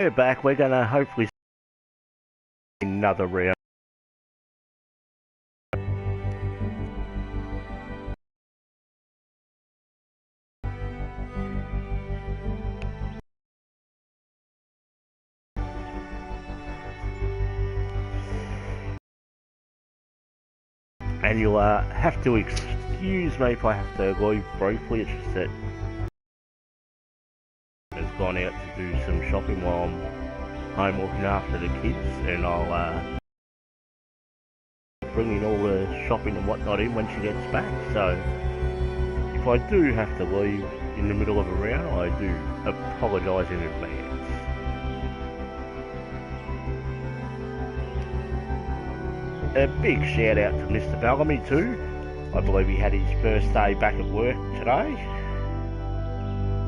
We're back. We're gonna hopefully see another round. And you'll have to excuse me if I have to leave briefly. It's just that I've gone out to do some shopping while I'm home looking after the kids, and I'll bring in all the shopping and whatnot in when she gets back. So if I do have to leave in the middle of a round, I do apologise in advance. A big shout out to Mr. Bellamy too. I believe he had his first day back at work today.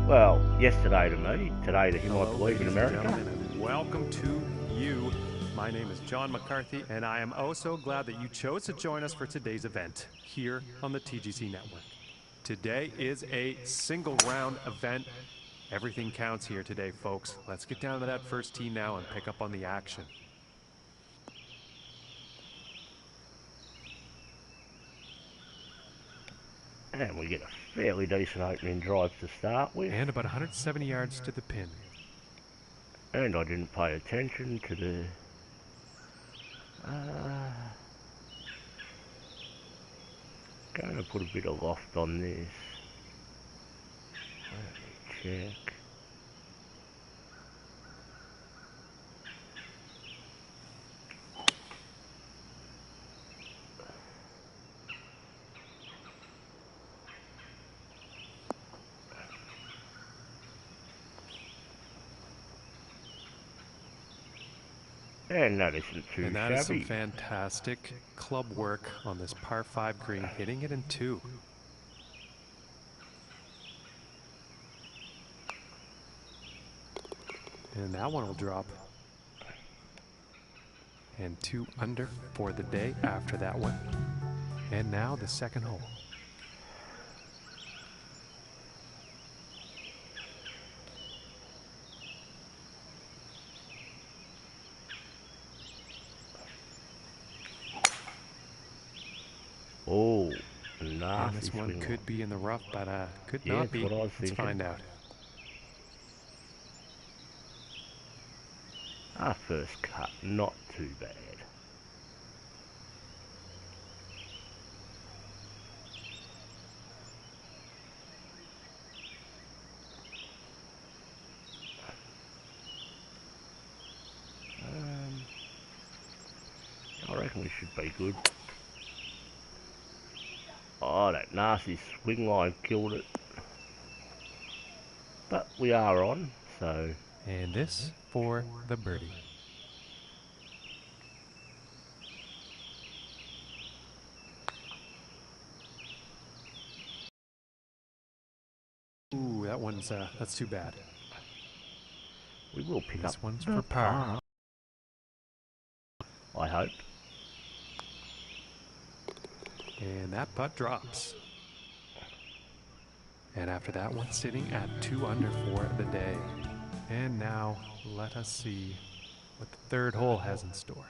Well, yesterday to me, today to him. Hello, I believe, in America. And welcome to you. My name is John McCarthy, and I am oh so glad that you chose to join us for today's event here on the TGC Network. Today is a single round event. Everything counts here today, folks. Let's get down to that first tee now and pick up on the action. And we get a fairly decent opening drive to start with. And about 170 yards to the pin. And I didn't pay attention to the... going to put a bit of loft on this. Let me check. And that isn't too And that shabby. is some fantastic club work on this par 5 green, hitting it in 2. And that one will drop. And 2 under for the day after that one. And now the second hole. Oh, And nasty this one swing could line. be in the rough, but could Yeah, not that's be. what I was Let's thinking. find out. Our first cut, not too bad. I reckon we should be good. Oh, that nasty swing line killed it. But we are on, so... And this for the birdie. Ooh, that one's that's too bad. we will pick This up one's the for par. I hope. And that putt drops. And after that one, sitting at 2 under for the day. And now let us see what the third hole has in store.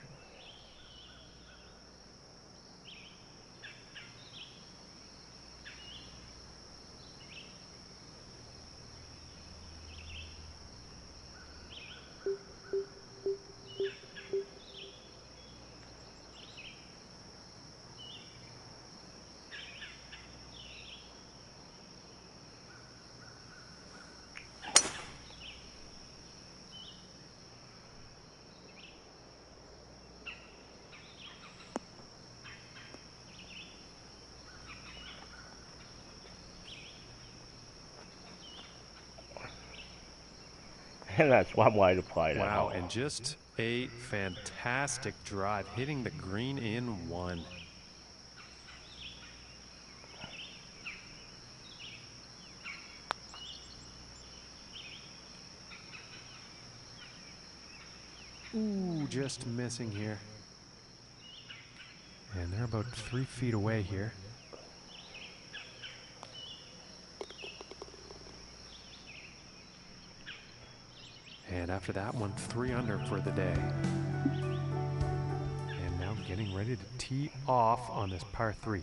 And that's one way to play that. Wow, and just a fantastic drive, hitting the green in 1. Ooh, just missing here. And they're about 3 feet away here. And after that one, 3 under for the day. And now getting ready to tee off on this par 3.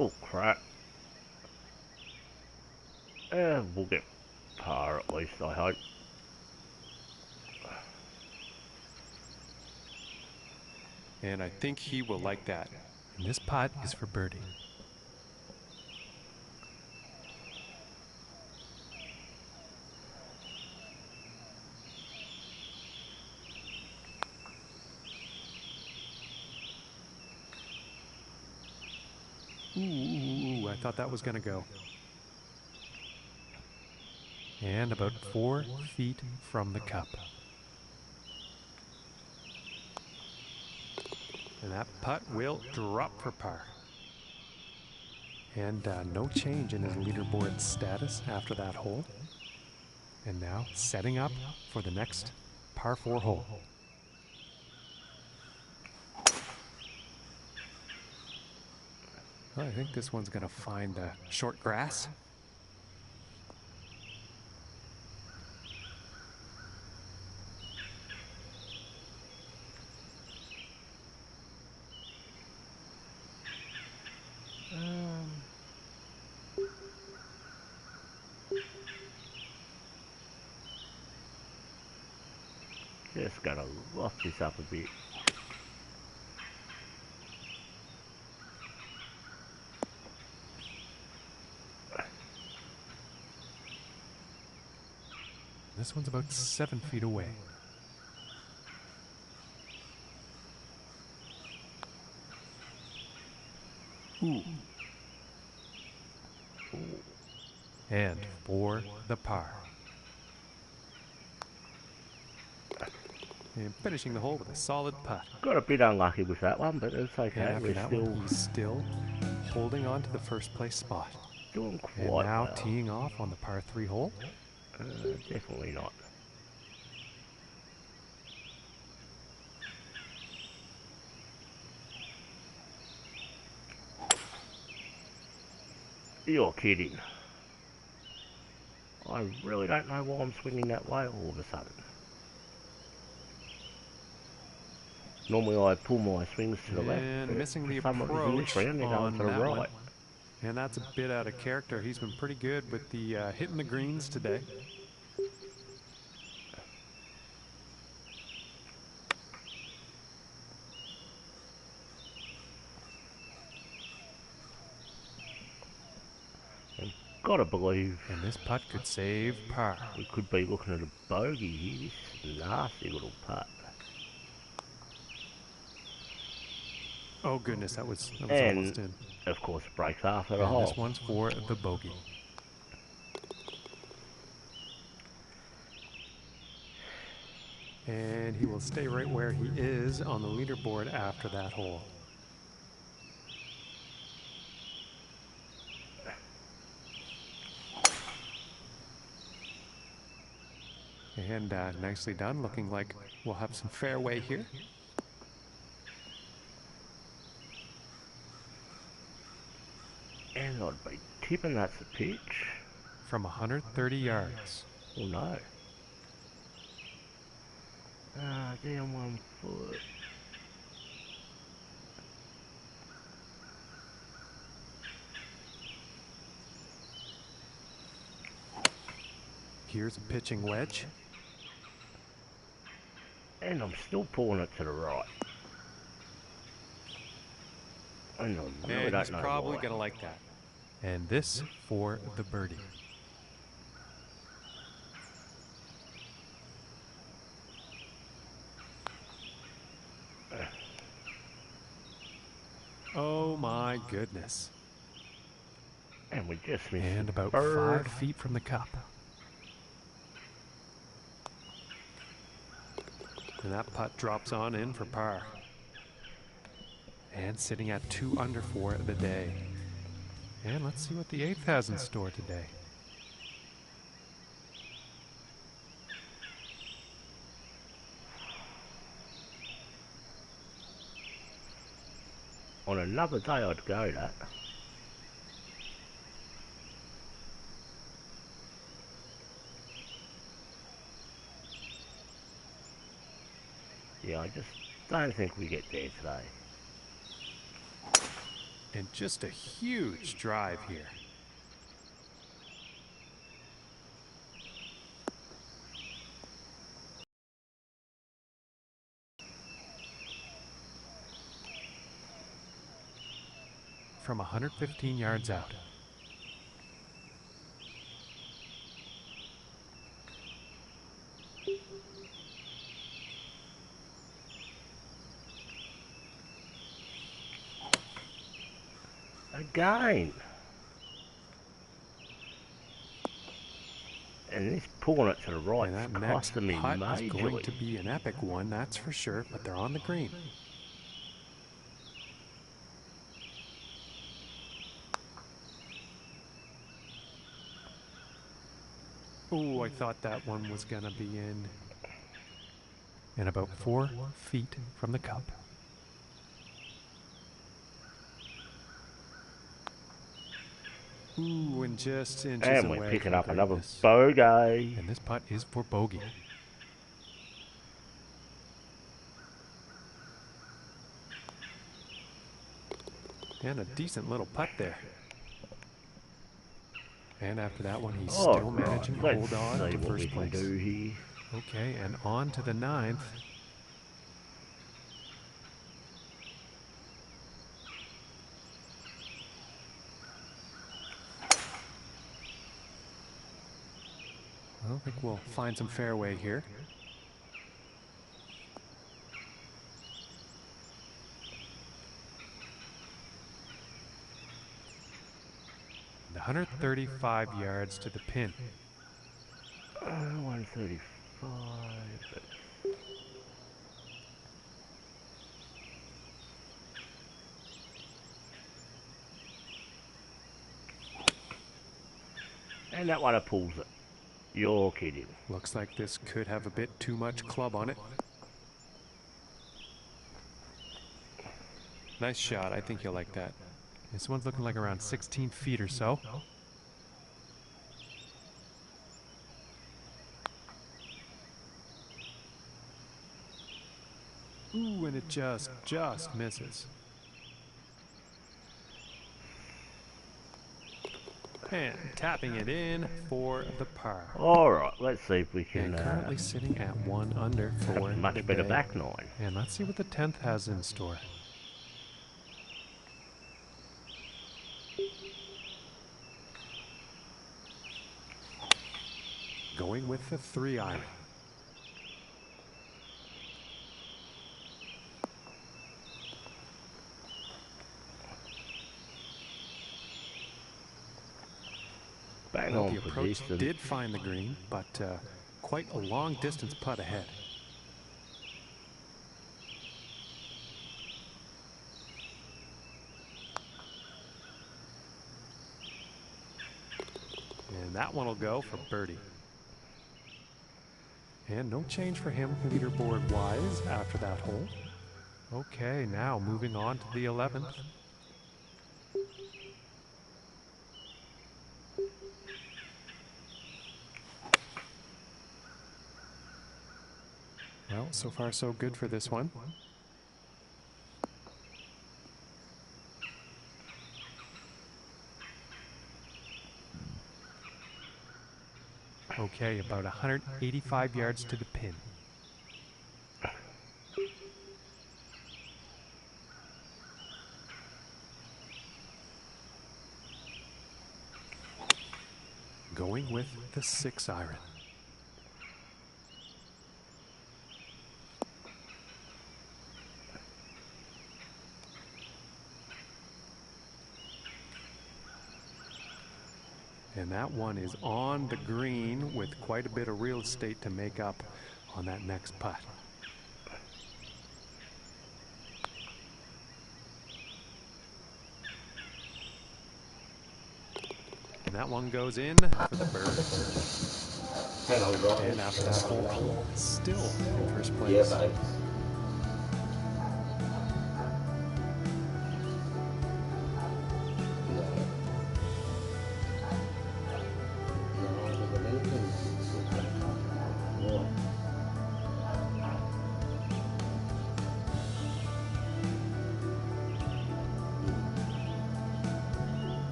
Oh crap. We'll get par at least, I hope. And I think he will like that. And this putt is for birdie. Ooh, I thought that was going to go. And about 4 feet from the cup. And that putt will drop for par. And no change in his leaderboard status after that hole. And now setting up for the next par 4 hole. Well, I think this one's going to find short grass. Just gotta lock this up a bit. This one's about 7 feet away. Ooh. And for the par. And finishing the hole with a solid putt. Got a bit unlucky with that one, but it's okay. And after We're that still one, he's still holding on to the first place spot. doing And quite now well. teeing off on the par 3 hole. Definitely not. You're kidding. I really don't know why I'm swinging that way all of a sudden. Normally I pull my swings to the left, And but missing the for some reason this approach round they're going on to the that one. right. And that's a bit out of character. He's been pretty good with the hitting the greens today. And gotta believe And this putt could save par. we could be looking at a bogey here. This is a nasty little putt. Oh goodness, that was And almost in. of course it breaks after the And hole. this one's for the bogey. And he will stay right where he is on the leaderboard after that hole. And nicely done, looking like we'll have some fairway here. And I'd be tipping that's the pitch. From 130 yards. Oh no. Down 1 foot. Here's a pitching wedge. And I'm still pulling it to the right. And I really And don't he's know probably why. going to like that. And this for the birdie. Oh my goodness. And we just missed And the about bird. 5 feet from the cup. And that putt drops on in for par. And sitting at 2 under for the day. And let's see what the 8th has in store today. On another day I'd go that. Yeah, I just don't think we get there today. And just a huge drive here. From 115 yards out. Again. And this pulling it to the right is costing me putt majorly. is going to be an epic one, that's for sure, but they're on the green. Oh, I thought that one was going to be in. And about 4 feet from the cup. Ooh, and just inches And away we're picking from up another greatness. bogey. And this putt is for bogey. And a decent little putt there. And after that one, he's still managing to hold on to first place. Do here. Okay, and on to the 9th. I think we'll find some fairway here. And 135 yards to the pin. 135. And that one pulls it. You're kidding. Looks like this could have a bit too much club on it. Nice shot. I think you'll like that. This one's looking like around 16 feet or so. Ooh, and it just misses. And tapping it in for the par. Alright, let's see if we can... And currently sitting at 1 under for much the better day. back nine. And let's see what the 10th has in store. Going with the 3-iron. Bang Well, on the for approach distance. did find the green, but quite a long distance putt ahead. And that one will go for birdie. And no change for him leaderboard-wise after that hole. Okay, now moving on to the 11th. Well, so far so good for this one. Okay, about 185 yards to the pin. Going with the 6-iron. And that one is on the green with quite a bit of real estate to make up on that next putt. And that one goes in for the bird. And after that hole, he's still in first place. Yeah,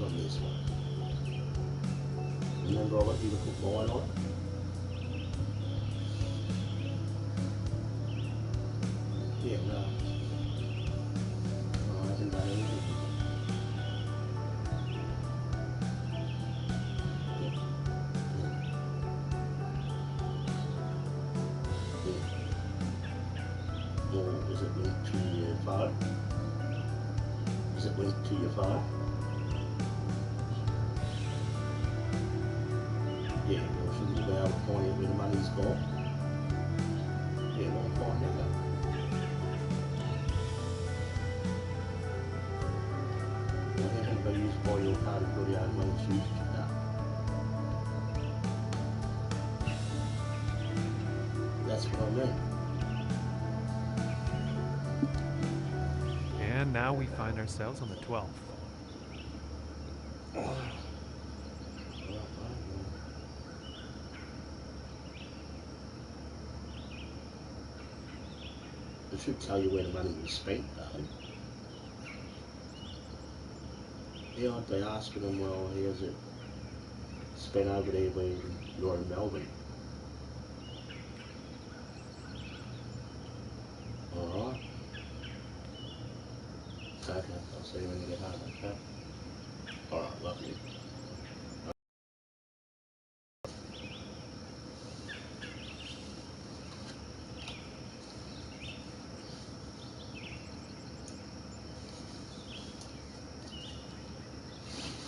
on this one. Remember I let you to put mine on? Yeah, no. No, I haven't done anything. Yeah. Yeah. Or is it linked to your phone? Is it linked to your phone? Yeah, well, shouldn't you be able to find out where the money's gone? Yeah, well, find out. Well, how can it be used by your card if you're the only one that's used your card? That's what I mean. And now we find ourselves on the 12th. It should tell you where the money was spent, though. Yeah, I'd be asking them, well, how's it spent over there when you're in Melbourne? Alright. Okay, I'll see you when you get home, okay? Alright, lovely.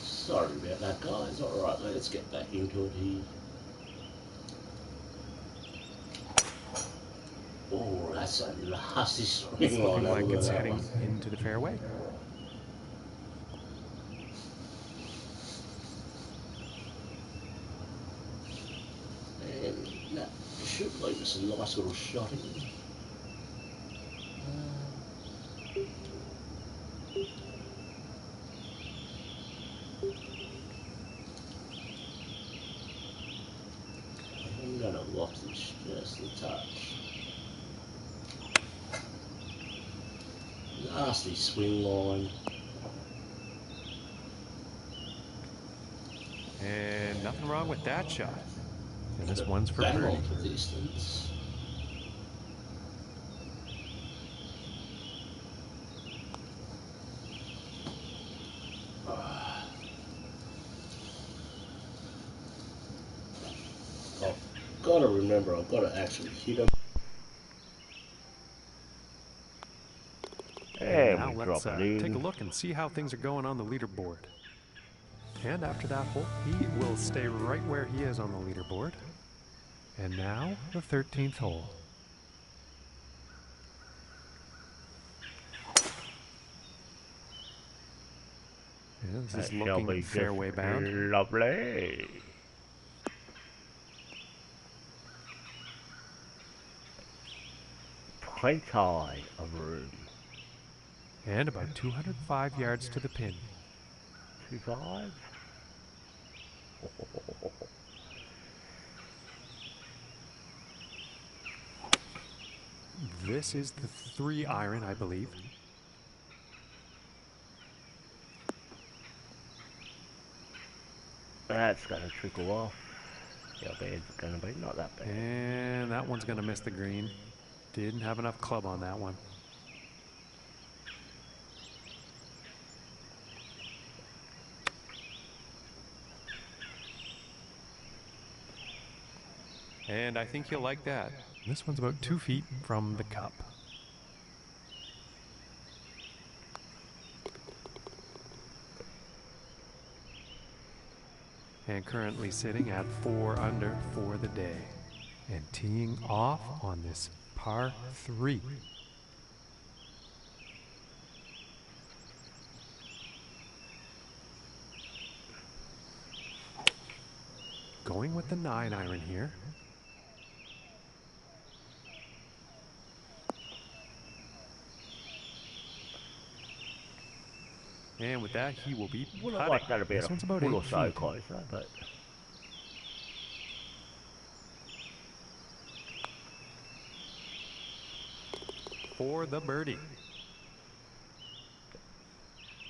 Sorry about that, guys. Alright, let's get back into it here. Oh, that's a nasty swing It's line. looking Have a like look at it's that heading one. into the fairway. And that should leave us a nice little shot in. I'm going to lock this just a touch. Nasty swing line. And nothing wrong with that shot. And this one's for Bang birdie. on for distance. I've got to remember, I've got to actually hit him. And Now we let's drop it take a in. look and see how things are going on the leaderboard. And after that hole, he will stay right where he is on the leaderboard. And now the 13th hole. Yeah, this That is shall looking be just fairway bound. lovely. Plenty of room. And about 205 yards to the pin. 2-5. This is the 3-iron, I believe. That's going to trickle off. How bad's it going to be? Not that bad. And that one's going to miss the green. Didn't have enough club on that one. And I think you'll like that. This one's about 2 feet from the cup. And currently sitting at 4 under for the day. And teeing off on this par 3. Going with the 9-iron here. And with that, he will be Would have putting. liked that a bit This one's about foot 8 or so feet. closer, but For the birdie.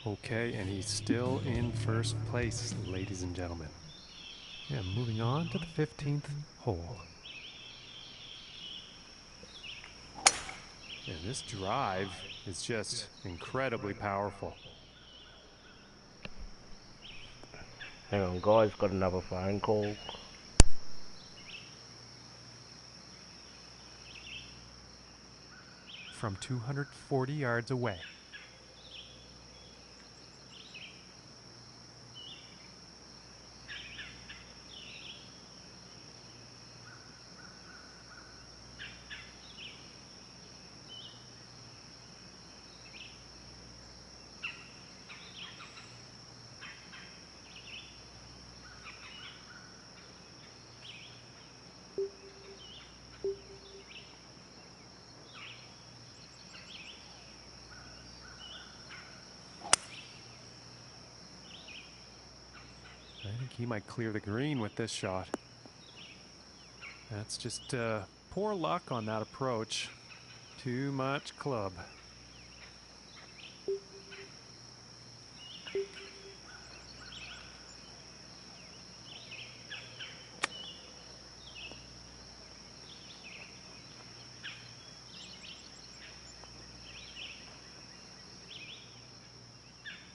Okay, and he's still in first place, ladies and gentlemen. Yeah, moving on to the 15th hole. And this drive is just incredibly powerful. Hang on, guys, got another phone call. From 240 yards away. I think he might clear the green with this shot. That's just poor luck on that approach. Too much club.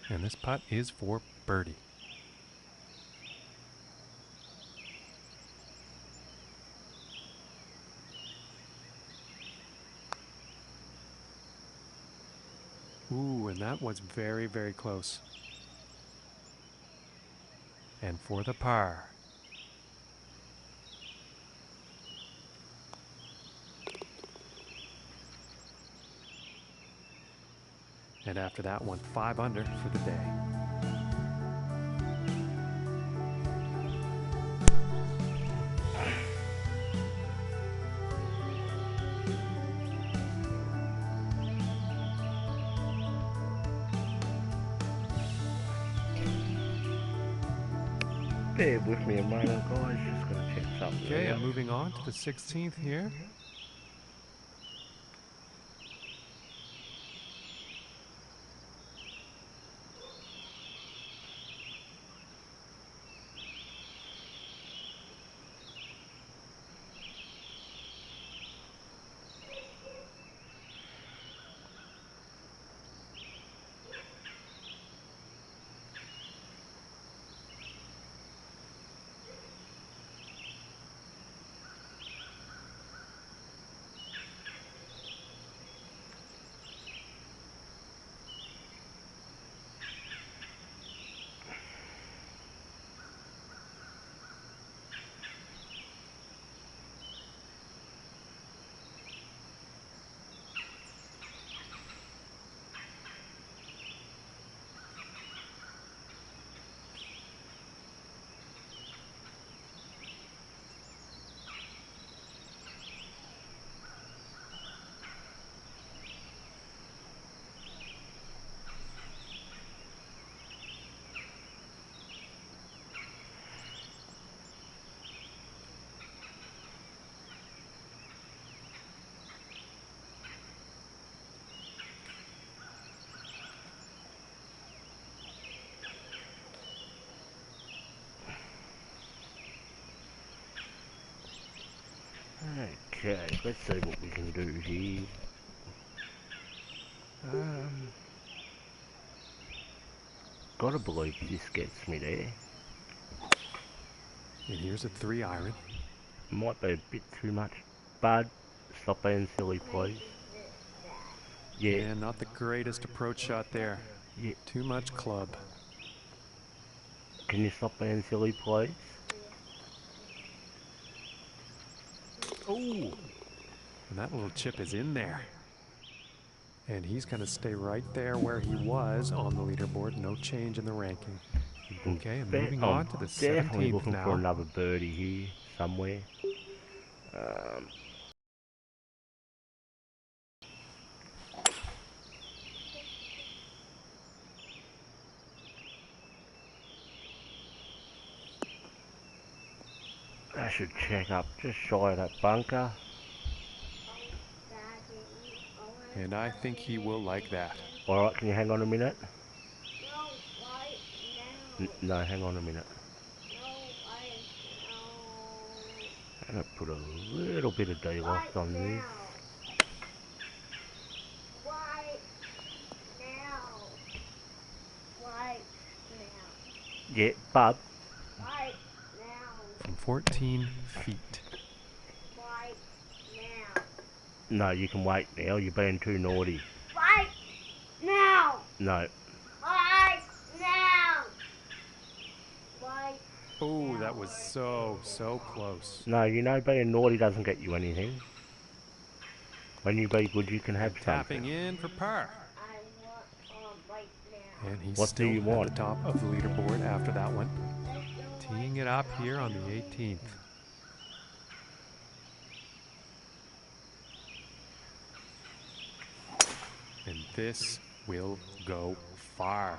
And this putt is for birdie. Ooh, and that was very, very close. And for the par. And after that one, 5 under for the day. Bear with me a moment, guys. Just gonna check something. Okay, and moving on to the 16th here. Okay, let's see what we can do here. Gotta believe this gets me there. And here's a 3-iron. Might be a bit too much. Bud, stop being silly, please. Yeah, Not the greatest approach shot there. yeah. Too much club. Can you stop being silly, please? Oh! And that little chip is in there. And he's going to stay right there where he was on the leaderboard. No change in the ranking. Okay, and moving on to the 17th definitely looking now. for another birdie here somewhere. I should check up just shy of that bunker. And I think he will like that. Alright, can you hang on a minute? No, hang on a minute. I'm gonna put a little bit of defrost on this. Yeah, but From 14 feet. no, you can wait now. You're being too naughty. No, Oh, that was so close. no, you know being naughty doesn't get you anything. When you be good, you can have Tapping something. in for par. And he's What do still you at want? the top of the leaderboard after that one. Teeing it up here on the 18th. And this will go far.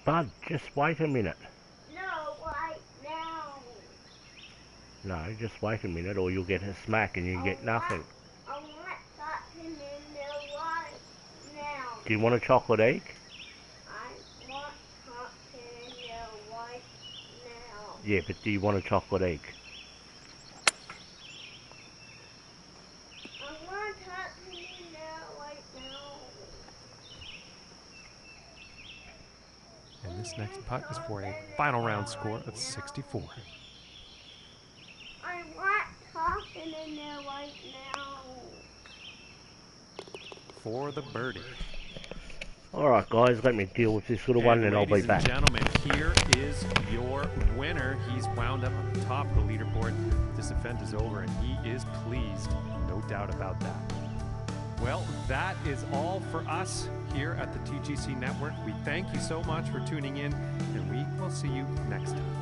Bud, just wait a minute. No, just wait a minute or you'll get a smack and you get nothing. Do you want a chocolate egg? Yeah, but do you want a chocolate egg? And this next putt is for a final round score of 64. For the birdie. Alright guys, let me deal with this little one and I'll be ladies back. and gentlemen, here is your winner. He's wound up at the top of the leaderboard. This event is over and he is pleased, no doubt about that. Well, that is all for us here at the TGC Network. We thank you so much for tuning in, and we will see you next time.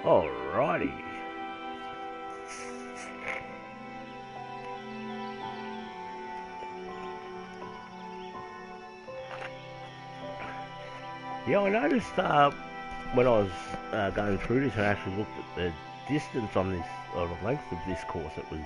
Alrighty. Yeah, I noticed when I was going through this and actually looked at the distance on this, or the length of this course, it was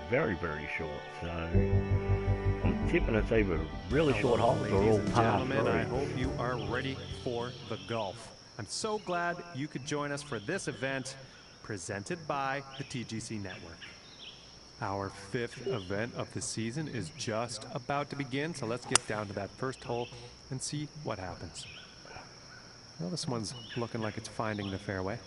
very, very short. So I'm tipping it's either really short holes or ladies all and par gentlemen, I threes. hope you are ready for the golf. I'm so glad you could join us for this event presented by the TGC Network. Our 5th event of the season is just about to begin, so let's get down to that first hole and see what happens. Well, this one's looking like it's finding the fairway.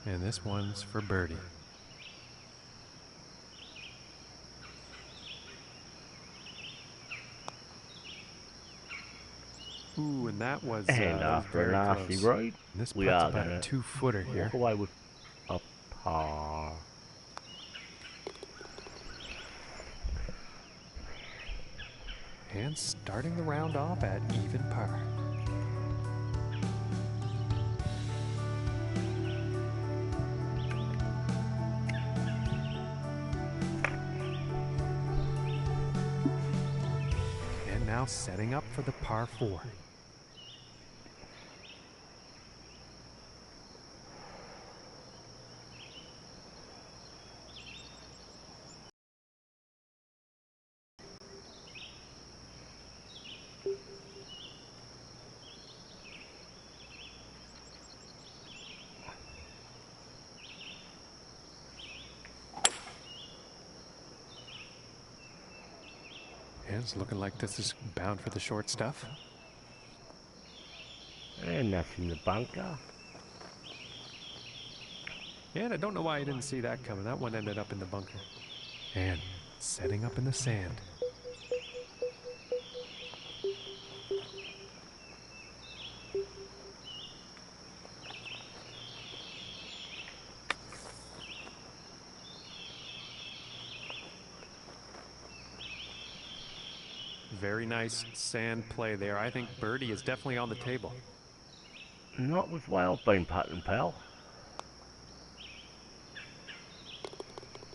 And this one's for birdie. Ooh, and that was And after a nasty road, This we putt's are about going a to 2-footer here. walk away with a par. And starting the round off at even par. And now setting up for the par 4. And it's looking like this is bound for the short stuff. And that's in the bunker. And I don't know why I didn't see that coming. That one ended up in the bunker. And setting up in the sand. Very nice sand play there. I think birdie is definitely on the table. Not with Wales been putting, pal.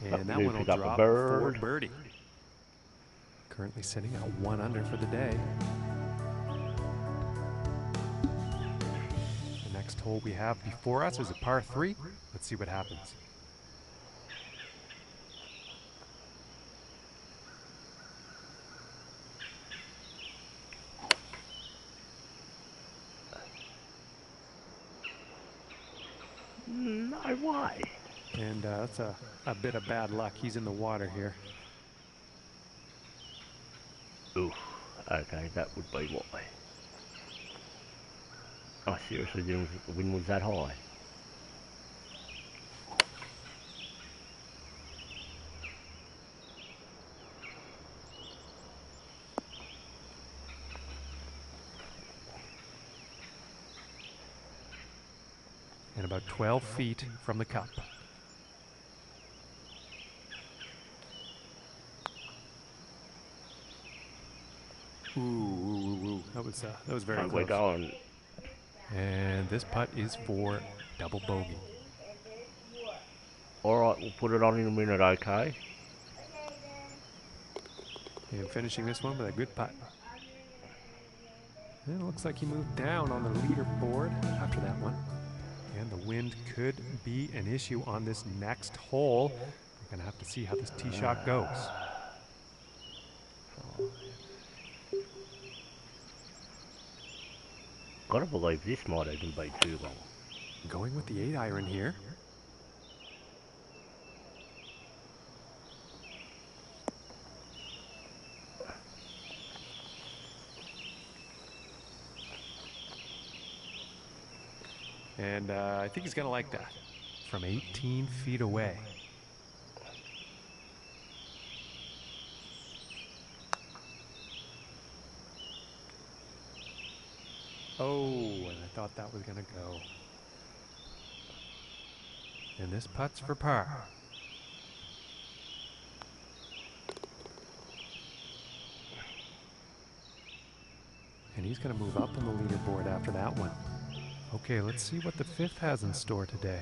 And that New one will pick up a drop bird. for birdie. Currently sitting at 1 under for the day. The next hole we have before us is a par 3. Let's see what happens. No way. And that's a bit of bad luck. He's in the water here. Oof. Okay, that would be why. I seriously didn't think the wind was that high. And about 12 feet from the cup. Ooh. That was very And close. we're going. And this putt is for double bogey. Alright, we'll put it on in a minute, okay? And finishing this one with a good putt. And it looks like he moved down on the leaderboard after that one. And the wind could be an issue on this next hole. We're going to have to see how this tee shot goes. Gotta believe this might even be too long. Going with the 8-iron here. And I think he's going to like that. From 18 feet away. Oh, and I thought that was going to go. And this putt's for par. And he's going to move up on the leaderboard after that one. Okay, let's see what the fifth has in store today.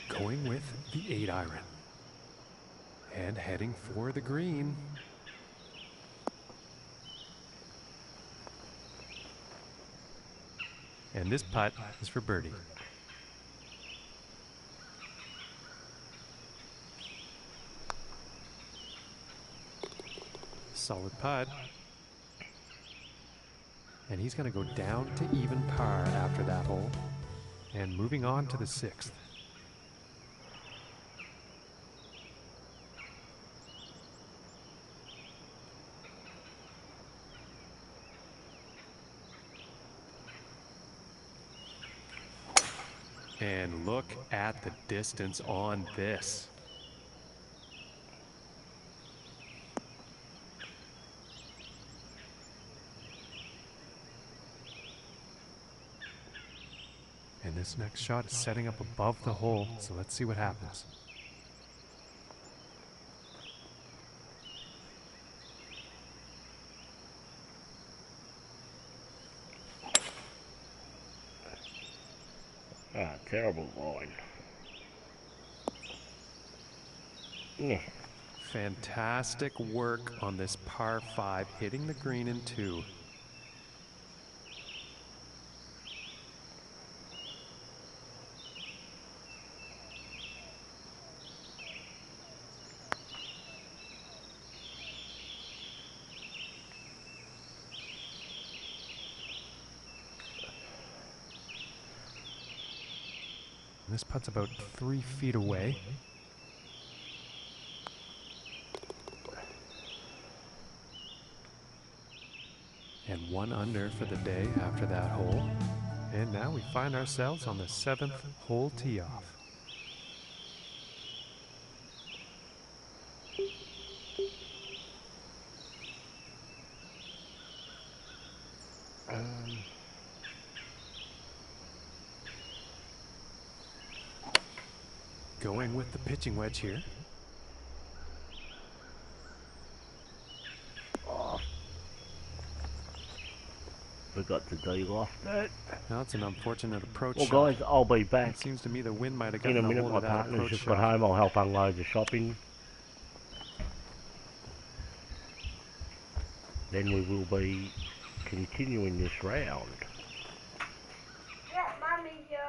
Going with the 8-iron. And heading for the green. And this putt is for birdie. Solid putt. And he's going to go down to even par after that hole. And moving on to the 6th. And look at the distance on this. And this next shot is setting up above the hole, so let's see what happens. Ah, terrible line. Yeah. Fantastic work on this par 5, hitting the green in 2. This putt's about 3 feet away. And 1 under for the day after that hole. And now we find ourselves on the 7th hole tee off. Going with the pitching wedge here. Forgot to deloft that. Now it's an unfortunate approach Well, shot. guys, I'll be back It seems to me the wind might have in gotten a minute. hold My of that partner's approach just shot. got home. I'll help unload the shopping. Then we will be continuing this round.